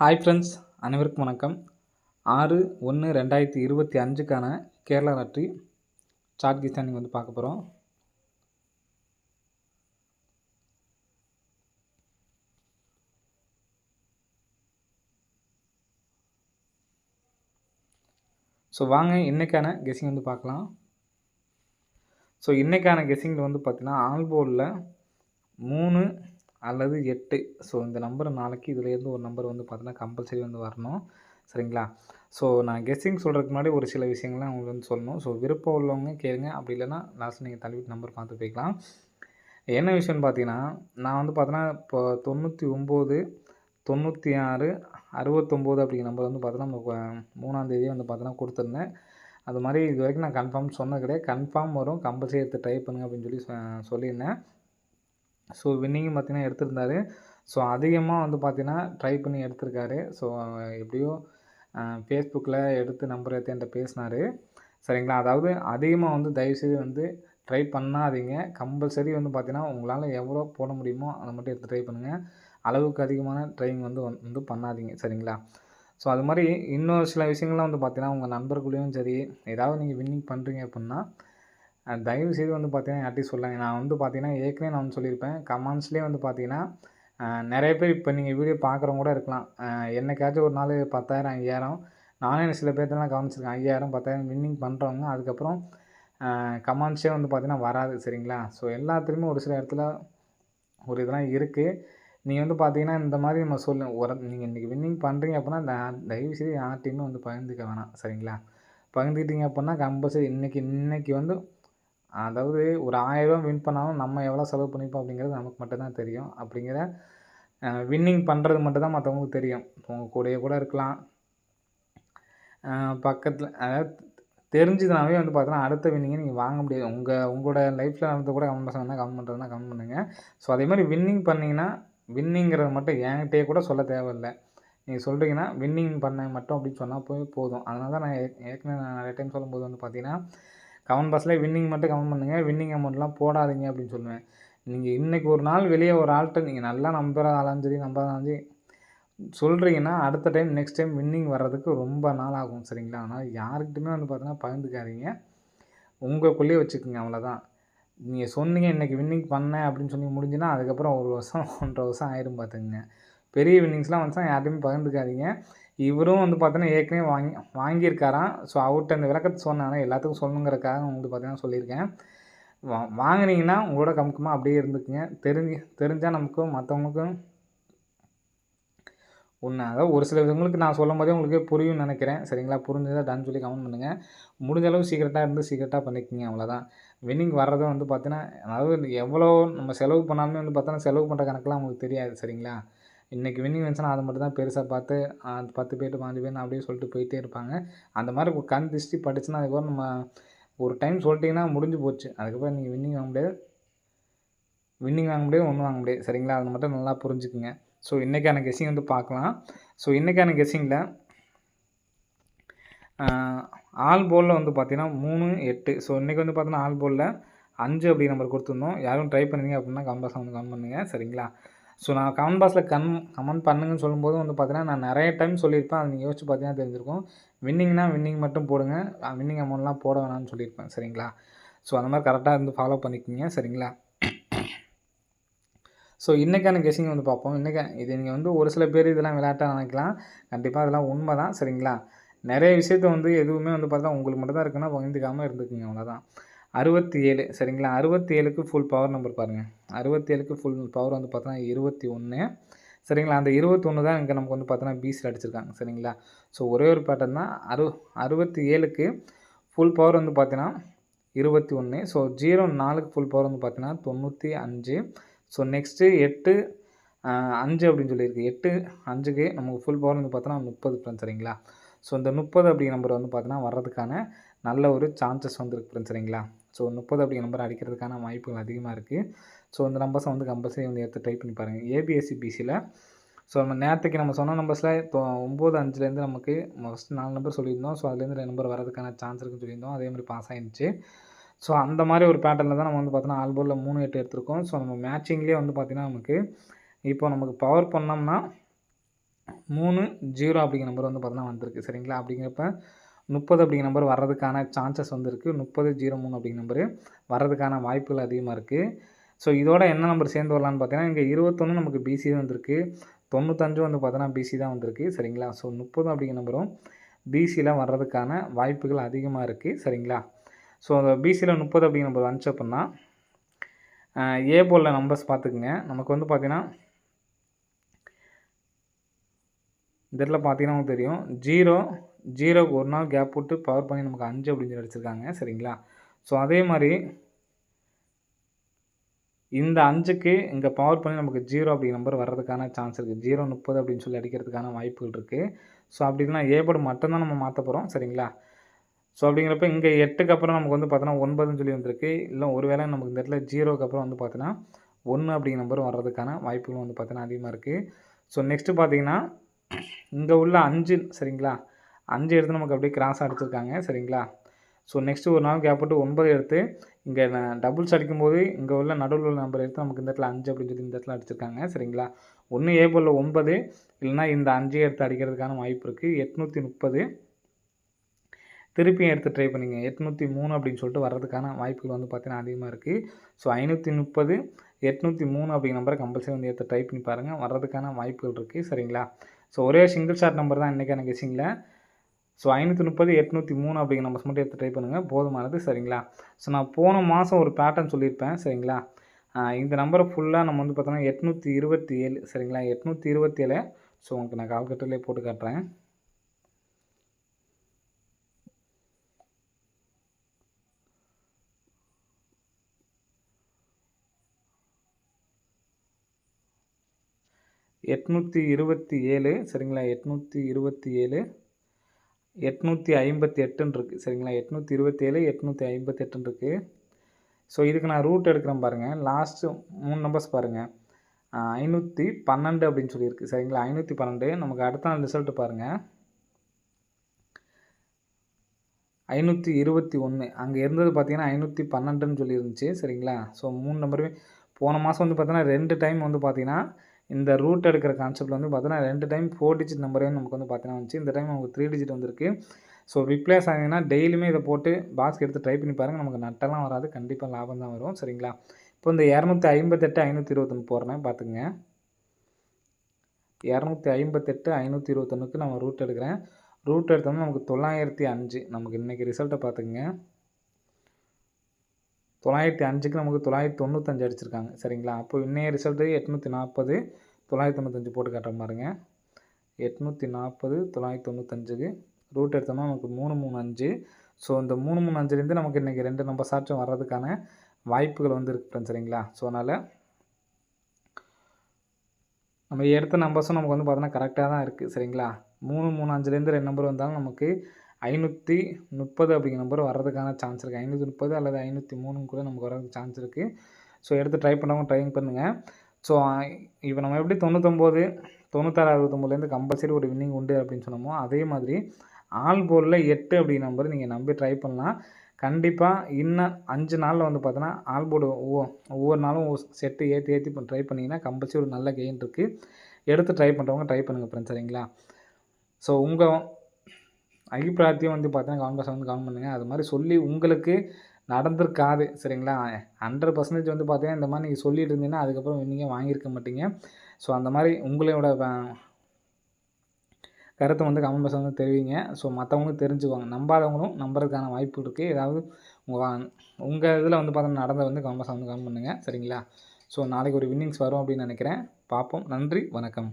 Hi friends, அனைவருக்கும் வணக்கம். 6/1/2025க்கான Kerala lottery chart keys தான் நீங்கள் வந்து பார்க்க போகிறோம். ஸோ வாங்க இன்றைக்கான கெஸ்ஸிங் வந்து பார்க்கலாம். ஸோ இன்றைக்கான கெஸ்ஸிங்கில் வந்து பார்த்தீங்கன்னா ஆல்போர்டில் 3 அல்லது 8. ஸோ இந்த நம்பர் நாளைக்கு இதுலேருந்து ஒரு நம்பர் வந்து பார்த்தீங்கன்னா கம்பல்சரி வந்து வரணும், சரிங்களா? ஸோ நான் கெஸ்ஸிங் சொல்கிறதுக்கு முன்னாடி ஒரு சில விஷயங்கள்லாம் உங்களுக்கு வந்து சொல்லணும். ஸோ விருப்பம் உள்ளவங்க கேளுங்க, அப்படி இல்லைன்னா லாஸ்ட் நீங்கள் தள்ளிவிட்டு நம்பர் பார்த்து போய்க்கலாம். என்ன விஷயம்னு பார்த்தீங்கன்னா, நான் வந்து பார்த்தீங்கன்னா இப்போ 99, 96, 69 அப்படிங்கிற நம்பர் வந்து பார்த்தீங்கன்னா நம்ம 3ஆம் தேதியே வந்து பார்த்தீங்கன்னா கொடுத்துருந்தேன். அது மாதிரி இது வரைக்கும் நான் கன்ஃபார்ம் சொன்னது கிடையாது. கன்ஃபார்ம் வரும், கம்பல்சரி எடுத்து ட்ரை பண்ணுங்க அப்படின்னு சொல்லி சொல்லியிருந்தேன். ஸோ வின்னிங்கும் பார்த்தீங்கன்னா எடுத்திருந்தாரு. ஸோ அதிகமாக வந்து பார்த்தீங்கன்னா ட்ரை பண்ணி எடுத்திருக்காரு. ஸோ எப்படியோ ஃபேஸ்புக்கில் எடுத்து நம்பர் எடுத்து என்கிட்ட பேசினார், சரிங்களா? அதாவது அதிகமாக வந்து தயவுசெய்து வந்து ட்ரை பண்ணாதீங்க. கம்பல்சரி வந்து பார்த்தீங்கன்னா உங்களால் எவ்வளோ போட முடியுமோ அதை மட்டும் எடுத்து ட்ரை பண்ணுங்கள். அளவுக்கு அதிகமான ட்ரைங் வந்து பண்ணாதீங்க, சரிங்களா? ஸோ அது மாதிரி இன்னொரு சில விஷயங்கள்லாம் வந்து பார்த்தீங்கன்னா உங்கள் நண்பர்களுக்கும் சரி, ஏதாவது நீங்கள் வின்னிங் பண்ணுறீங்க அப்படின்னா தயவுசெய்து வந்து பார்த்தீங்கன்னா யார்ட்டையும் சொல்லாங்க. நான் வந்து பார்த்தீங்கன்னா ஏற்கனவே நான் வந்து சொல்லியிருப்பேன். கமெண்ட்ஸ்லேயே வந்து பார்த்தீங்கன்னா நிறைய பேர் இப்போ நீங்கள் வீடியோ பார்க்குறவங்க கூட இருக்கலாம். என்னைக்காச்சும் ஒரு நாள் 10,000, 5,000 நானே சில பேர்த்தெல்லாம் கவனிச்சிருக்கேன். 5,000, 10,000 வின்னிங் பண்ணுறவங்க அதுக்கப்புறம் கமெண்ட்ஸே வந்து பார்த்தீங்கன்னா வராது, சரிங்களா? ஸோ எல்லாத்துலேயுமே ஒரு சில இடத்துல ஒரு இதெல்லாம் இருக்குது. நீங்கள் வந்து பார்த்தீங்கன்னா இந்த மாதிரி நம்ம நீங்கள் இன்றைக்கி வின்னிங் பண்ணுறீங்க அப்படின்னா தயவுசெய்து யார்ட்டையுமே வந்து பகிர்ந்துக்க வேணாம், சரிங்களா? பகிர்ந்துக்கிட்டீங்க அப்படின்னா கம்பல்சரி இன்றைக்கி வந்து அதாவது ஒரு 1000 வின் பண்ணாலும் நம்ம எவ்வளோ செலவு பண்ணிப்போம் அப்படிங்கிறது நமக்கு மட்டும்தான் தெரியும். அப்படிங்கிற வின்னிங் பண்ணுறது மட்டும்தான் மற்றவங்களுக்கு தெரியும். உங்கள் கூடயே கூட இருக்கலாம், பக்கத்தில், அதாவது தெரிஞ்சதுனாவே வந்து பார்த்தீங்கன்னா அடுத்த வின்னிங்கை நீங்கள் வாங்க முடியாது. உங்களோட லைஃப்பில் நடந்து கூட கமெண்ட் பாக்ஸ் கமெண்ட் பண்ணுறதுனா கமெண்ட் பண்ணுங்கள். ஸோ அதே மாதிரி வின்னிங் பண்ணிங்கன்னா வின்னிங்கிறத மட்டும் என்கிட்டயே கூட சொல்ல தேவையில்லை. நீங்கள் சொல்கிறீங்கன்னா வின்னிங் பண்ணேன் மட்டும் அப்படின்னு சொன்னால் போதும். அதனால தான் நான் ஏற்கனவே நிறைய டைம் சொல்லும்போது வந்து பார்த்தீங்கன்னா கமெண்ட் பாக்ஸில் வின்னிங் மட்டும் கமெண்ட் பண்ணுங்கள், வின்னிங் அமௌண்ட்லாம் போடாதீங்க அப்படின்னு சொல்லுவேன். நீங்கள் இன்றைக்கி ஒரு நாள் வெளியே ஒரு ஆள்கிட்ட நீங்கள் நல்லா நம்புறதாலும் சரி நம்பாதாலும் சரி சொல்கிறீங்கன்னா அடுத்த டைம் நெக்ஸ்ட் டைம் வின்னிங் வர்றதுக்கு ரொம்ப நாள் ஆகும், சரிங்களா? அதனால் யாருக்கிட்டையுமே வந்து பார்த்தீங்கன்னா பகிர்ந்துக்காதீங்க, உங்களுக்குள்ளேயே வச்சுக்கோங்க, அவ்வளோதான். நீங்கள் சொன்னீங்க இன்றைக்கி வின்னிங் பண்ணேன் அப்படின்னு சொல்லி முடிஞ்சுன்னா அதுக்கப்புறம் 1 வருஷம் 1.5 வருஷம் ஆயிரும் பார்த்துக்குங்க. பெரிய வின்னிங்ஸ்லாம் வந்துச்சுன்னா யார்ட்டையுமே பகிர்ந்துக்காதீங்க. இவரும் வந்து பார்த்தீங்கன்னா ஏற்கனவே வாங்கியிருக்காராம். ஸோ அவர்கிட்ட இந்த விளக்கத்தை சொன்னாங்க, எல்லாத்துக்கும் சொல்லணுங்கிறதுக்காக வந்து பார்த்தீங்கன்னா சொல்லியிருக்கேன். வாங்கினீங்கன்னா உங்களோட கமுக்கமாக அப்படியே இருந்துக்குங்க. தெரிஞ்சால் நமக்கும் மற்றவங்களுக்கும் ஒன்று, அதாவது ஒரு சில விதங்களுக்கு நான் சொல்லும்போதே உங்களுக்கே புரியும்னு நினைக்கிறேன், சரிங்களா? புரிஞ்சதா டான்னு சொல்லி கமெண்ட் பண்ணுங்கள். முடிஞ்ச அளவு சீக்கிரட்டாக பண்ணிக்கோங்க, அவ்வளோதான். வின்னிங் வர்றதை வந்து பார்த்தீங்கன்னா அதாவது எவ்வளோ நம்ம செலவு பண்ணாலுமே வந்து பார்த்தோன்னா செலவு பண்ணுற கணக்கெலாம் உங்களுக்கு தெரியாது, சரிங்களா? இன்றைக்கி வின்னிங் வந்துச்சுன்னா அதை மட்டும் தான் பெருசாக பார்த்து 10 பேர் 5 பேர் அப்படியே சொல்லிட்டு போயிட்டே இருப்பாங்க. அந்த மாதிரி கண் திருஷ்டி பட்டுச்சுன்னா அதுக்கப்புறம் நம்ம ஒரு டைம் சொல்லிட்டிங்கன்னா முடிஞ்சு போச்சு. அதுக்கப்புறம் நீங்கள் வின்னிங் வாங்க முடியாது, ஒன்றும் வாங்க முடியாது, சரிங்களா? அதை மட்டும் நல்லா புரிஞ்சுக்குங்க. ஸோ இன்றைக்கான கெஸ்ஸிங் வந்து பார்க்கலாம். ஸோ இன்றைக்கான கெஸ்ஸிங்கில் ஆல் போலில் வந்து பார்த்தீங்கன்னா 3, 8. ஸோ இன்றைக்கி வந்து பார்த்தீங்கன்னா ஆல் போலில் 5 அப்படி நம்பர் கொடுத்துருந்தோம். யாரும் ட்ரை பண்ணுறீங்க அப்படின்னா கமெண்ட் பாக்ஸில் வந்து கமெண்ட் பண்ணுங்கள், சரிங்களா? ஸோ நான் கமெண்ட் பாக்ஸில் கமெண்ட் பண்ணுங்கன்னு சொல்லும்போது வந்து பார்த்தீங்கன்னா நான் நிறைய டைம் சொல்லியிருப்பேன். அதை நீங்கள் யோசிச்சு பார்த்தீங்கன்னா தெரிஞ்சிருக்கும். வின்னிங்னா வின்னிங் மட்டும் போடுங்க, வின்னிங் அமௌண்ட்லாம் போட வேணாம்னு சொல்லியிருப்பேன், சரிங்களா? ஸோ அந்த மாதிரி கரெக்டாக இருந்து ஃபாலோ பண்ணிக்கோங்க, சரிங்களா? ஸோ இன்றைக்கான கெஸ்ஸிங் வந்து பார்ப்போம். இது நீங்கள் வந்து ஒரு சில பேர் இதெல்லாம் விளையாட்டாக நினைக்கலாம். கண்டிப்பாக அதெல்லாம் உண்மை தான், சரிங்களா? நிறைய விஷயத்த வந்து எதுவுமே வந்து பார்த்தா உங்களுக்கு மட்டும் தான் இருக்குன்னா பகிர்ந்துக்காமல் இருந்துக்குங்க, அவ்வளோதான். 67, சரிங்களா? 67க்கு ஃபுல் பவர் நம்பர் பாருங்கள். 67க்கு ஃபுல் பவர் வந்து பார்த்தோன்னா 21, சரிங்களா? அந்த 21 தான் இங்கே நமக்கு வந்து பார்த்தோன்னா பிசியில் அடிச்சிருக்காங்க, சரிங்களா? ஸோ ஒரே ஒரு பேட்டர்ன் தான். 67க்கு ஃபுல் பவர் வந்து பார்த்தீங்கன்னா 21. ஸோ 04க்கு ஃபுல் பவர் வந்து பார்த்தீங்கன்னா 95. ஸோ நெக்ஸ்ட்டு 8, 5 அப்படின்னு சொல்லியிருக்கு. 8, 5க்கு நமக்கு ஃபுல் பவர் வந்து பார்த்தோன்னா 30 ஃப்ரெண்ட்ஸ், சரிங்களா? ஸோ இந்த 30 அப்படிங்கிற நம்பர் வந்து பார்த்தீங்கன்னா வர்றதுக்கான நல்ல ஒரு சான்சஸ் வந்துருக்கு ஃப்ரெண்ட்ஸ், சரிங்களா? ஸோ 30 அப்படிங்கிற நம்பர் அடிக்கிறதுக்கான வாய்ப்புகள் அதிகமாக இருக்குது. ஸோ இந்த நம்பர்ஸை வந்து கம்பல்சரி வந்து எடுத்து ட்ரை பண்ணி பாருங்கள். ஏபிஎஸ்சி பிசியில் ஸோ நம்ம நேற்றுக்கு நம்ம சொன்ன நம்பர்ஸில் 9, 5லேருந்து நமக்கு ஃபஸ்ட்டு 4 நம்பர் சொல்லியிருந்தோம். ஸோ அதுலேருந்து 2 நம்பர் வரதுக்கான சான்ஸ் இருக்குன்னு சொல்லியிருந்தோம். அதே மாதிரி பாஸ் ஆகிடுச்சு. ஸோ அந்த மாதிரி ஒரு பேட்டர்னில் தான் நம்ம வந்து பார்த்தோன்னா ஆல் போர்டில் 3, 8 எடுத்திருக்கோம். ஸோ நம்ம மேட்சிங்லேயே வந்து பார்த்திங்கன்னா நமக்கு இப்போ நமக்கு பவர் பண்ணோம்னா 3, 0 அப்படிங்கிற நம்பர் வந்து பார்த்தீங்கன்னா வந்திருக்கு சரிங்களா. அப்படிங்கிறப்ப 30 அப்படிங்கிற நம்பர் வர்றதுக்கான சான்சஸ் வந்து இருக்குது. 30, 03 அப்படிங்கிற நம்பரு வர்றதுக்கான வாய்ப்புகள் அதிகமாக இருக்குது. ஸோ இதோட என்ன நம்பர் சேர்ந்து வரலான்னு பார்த்தீங்கன்னா, இங்கே 21 நமக்கு பிசி தான் வந்திருக்கு. 95 வந்து பார்த்தோன்னா பிசி தான் வந்திருக்கு சரிங்களா. ஸோ 30 அப்படிங்கிற நம்பரும் பிசியில் வர்றதுக்கான வாய்ப்புகள் அதிகமாக இருக்குது சரிங்களா. ஸோ அந்த பிசியில் 30 அப்படிங்கிற நம்பர் வந்துச்சு அப்படின்னா ஏ போர்டில் நம்பர்ஸ் பார்த்துக்குங்க. நமக்கு வந்து பார்த்தீங்கன்னா இந்த இடத்துல பார்த்தீங்கன்னா உங்களுக்கு தெரியும் 0க்கு ஒரு நாள் கேப் விட்டு பவர் பண்ணி நமக்கு 5 அப்படின்னு சொல்லி அடிச்சிருக்காங்க சரிங்களா. ஸோ அதே மாதிரி இந்த 5க்கு இங்கே பவர் பண்ணி நமக்கு 0 அப்படிங்கிற நம்பர் வர்றதுக்கான சான்ஸ் இருக்குது. 0, 30 அப்படின்னு சொல்லி அடிக்கிறதுக்கான வாய்ப்புகள் இருக்குது. ஸோ அப்படி இல்லைனா ஏ போர்டு மட்டும்தான் நம்ம மாற்ற போகிறோம் சரிங்களா. ஸோ அப்படிங்கிறப்ப இங்கே 8க்கு அப்புறம் நமக்கு வந்து பார்த்தோன்னா 9ன்னு சொல்லி வந்திருக்கு. இல்லை ஒருவேளை நமக்கு இந்த இடத்துல 0க்கு அப்புறம் வந்து பார்த்தோன்னா 1 அப்படிங்கிற நம்பர் வர்றதுக்கான வாய்ப்புகள் வந்து பார்த்தோன்னா அதிகமாக இருக்குது. ஸோ நெக்ஸ்ட்டு பார்த்தீங்கன்னா இங்கே உள்ள 5 சரிங்களா. 5 எடுத்து நமக்கு அப்படியே கிராஸாக அடிச்சிருக்காங்க சரிங்களா. ஸோ நெக்ஸ்ட்டு ஒரு நாள் கேப் விட்டு 9 எடுத்து இங்கே டபுள்ஸ் அடிக்கும்போது இங்கே உள்ள நடுவில் உள்ள நம்பர் எடுத்து நமக்கு இந்த இடத்துல 5 அப்படின்னு சொல்லி இந்த இடத்துல அடிச்சிருக்காங்க சரிங்களா. ஒன்று ஏ போர்டில் 9 இல்லைனா இந்த 5 எடுத்து அடிக்கிறதுக்கான வாய்ப்பு இருக்குது. 830 திருப்பியும் எடுத்து ட்ரை பண்ணிங்க 803 அப்படின்னு சொல்லிட்டு வர்றதுக்கான வாய்ப்புகள் வந்து பார்த்தீங்கன்னா அதிகமாக இருக்குது. ஸோ 530, 803 அப்படிங்கிற நம்பரை கம்பல்சரி வந்து எடுத்து ட்ரை பண்ணி பாருங்கள். வர்றதுக்கான வாய்ப்புகள் இருக்குது சரிங்களா. ஸோ ஒரே சிங்கிள் ஷாட் நம்பர் தான் இன்றைக்கான கெஸ்ஸிங்கில். ஸோ 530, 803 அப்படிங்கிற நம்பர்ஸ் மட்டும் எடுத்து ட்ரை பண்ணுங்கள் போதுமானது சரிங்களா. ஸோ நான் போன மாதம் ஒரு பேட்டர்ன் சொல்லியிருப்பேன் சரிங்களா. இந்த நம்பரை ஃபுல்லாக நம்ம வந்து பார்த்தோன்னா 827 சரிங்களா. 827 ஸோ உங்களுக்கு நான் கால்குலேட்டர்லேயே போட்டு காட்டுறேன். $827 சரிங்களா. 827, 858 இருக்குது சரிங்களா. 827, 858 இருக்குது. ஸோ இதுக்கு நான் ரூட் எடுக்கிறேன் பாருங்கள். லாஸ்ட்டு 3 நம்பர்ஸ் பாருங்கள். 512 அப்படின்னு சொல்லியிருக்கு சரிங்களா. 512 நமக்கு அடுத்த நாள் ரிசல்ட்டு பாருங்கள். 521 அங்கே இருந்தது பார்த்தீங்கன்னா 512ன்னு சொல்லியிருந்துச்சு சரிங்களா. ஸோ 3 நம்பருமே போன மாதம் வந்து பார்த்தீங்கன்னா 2 டைம் வந்து பார்த்தீங்கன்னா இந்த ரூட் எடுக்கிற கான்செப்ட்டில் வந்து பார்த்தீங்கன்னா 2 டைம் 4 டிஜிட் நம்பரே நமக்கு வந்து பார்த்தீங்கன்னா வந்துச்சு. இந்த டைம் நமக்கு 3 டிஜிட் வந்திருக்கு. ஸோ ரிப்ளேஸ் ஆகிங்கன்னா டெய்லியுமே இதை போட்டு பாக்ஸ் எடுத்து ட்ரை பண்ணி பாருங்கள். நமக்கு நட்டெல்லாம் வராது. கண்டிப்பாக லாபம் தான் வரும் சரிங்களா. இப்போ இந்த 258, 521 போடுறேன் பார்த்துங்க. 258, 521க்கு நம்ம ரூட் எடுக்கிறேன். ரூட் எடுத்தோம்னா நமக்கு 905 நமக்கு இன்றைக்கி ரிசல்ட்டை பார்த்துக்குங்க. 905க்கு நமக்கு 995 அடிச்சிருக்காங்க சரிங்களா. அப்போ இன்னைய ரிசல்ட்டு 840, 995 போட்டு காட்டுற பாருங்க. 840, 995க்கு ரூட் எடுத்தோம்னா நமக்கு 335. ஸோ இந்த 335லேருந்து நமக்கு இன்றைக்கி 2 நம்பர் சாட்சியம் வர்றதுக்கான வாய்ப்புகள் வந்து இருக்குது சரிங்களா. ஸோ அதனால் நம்ம எடுத்த நம்பர்ஸும் நமக்கு வந்து பார்த்தோன்னா கரெக்டாக தான் இருக்குது சரிங்களா. 335லேருந்து 2 நம்பர் வந்தாலும் நமக்கு 530 அப்படிங்கிற நம்பர் வர்றதுக்கான சான்ஸ் இருக்குது. 530 அல்லது 503 கூட நமக்கு வர்றதுக்கு சான்ஸ் இருக்குது. ஸோ எடுத்து ட்ரை பண்ணவங்க ட்ரை பண்ணுங்கள். ஸோ இப்போ நம்ம எப்படி 99, 96, 69லேருந்து கம்பல்சரி ஒரு வின்னிங் உண்டு அப்படின்னு சொன்னோமோ அதே மாதிரி ஆல் போர்டில் 8 அப்படிங்கிற நம்பர் நீங்கள் நம்பி ட்ரை பண்ணலாம். கண்டிப்பாக இன்னும் 5 நாளில் வந்து பார்த்தோன்னா ஆல் போர்டு ஒவ்வொரு நாளும் செட்டு ஏற்றி ட்ரை பண்ணிங்கன்னா கம்பல்சரி ஒரு நல்ல கெயின் இருக்குது. எடுத்து ட்ரை பண்ணுறவங்க ட்ரை பண்ணுங்கள் ஃப்ரெண்ட்ஸ் சரிங்களா. ஸோ உங்கள் அபிப்பிராயத்தையும் வந்து பார்த்தீங்கன்னா கமெண்ட் பாக்ஸில் வந்து கமெண்ட் பண்ணுங்கள். அது மாதிரி சொல்லி உங்களுக்கு நடந்திருக்காது சரிங்களா. 100% வந்து பார்த்தீங்கன்னா இந்த மாதிரி நீங்கள் சொல்லிட்டு இருந்தீங்கன்னா அதுக்கப்புறம் நீங்கள் வாங்கியிருக்க மாட்டீங்க. ஸோ அந்த மாதிரி உங்களோட கருத்தை வந்து கமெண்ட் பாக்ஸில் வந்து தெரிவிங்க. ஸோ மற்றவங்களும் தெரிஞ்சுக்குவாங்க. நம்பாதவங்களும் நம்புறதுக்கான வாய்ப்பு இருக்குது. ஏதாவது உங்கள் இதில் வந்து பார்த்தீங்கன்னா நடந்த வந்து கமெண்ட் பாக்ஸில் வந்து கமெண்ட் பண்ணுங்கள் சரிங்களா. ஸோ நாளைக்கு ஒரு வின்னிங்ஸ் வரும் அப்படின்னு நினைக்கிறேன். பார்ப்போம். நன்றி, வணக்கம்.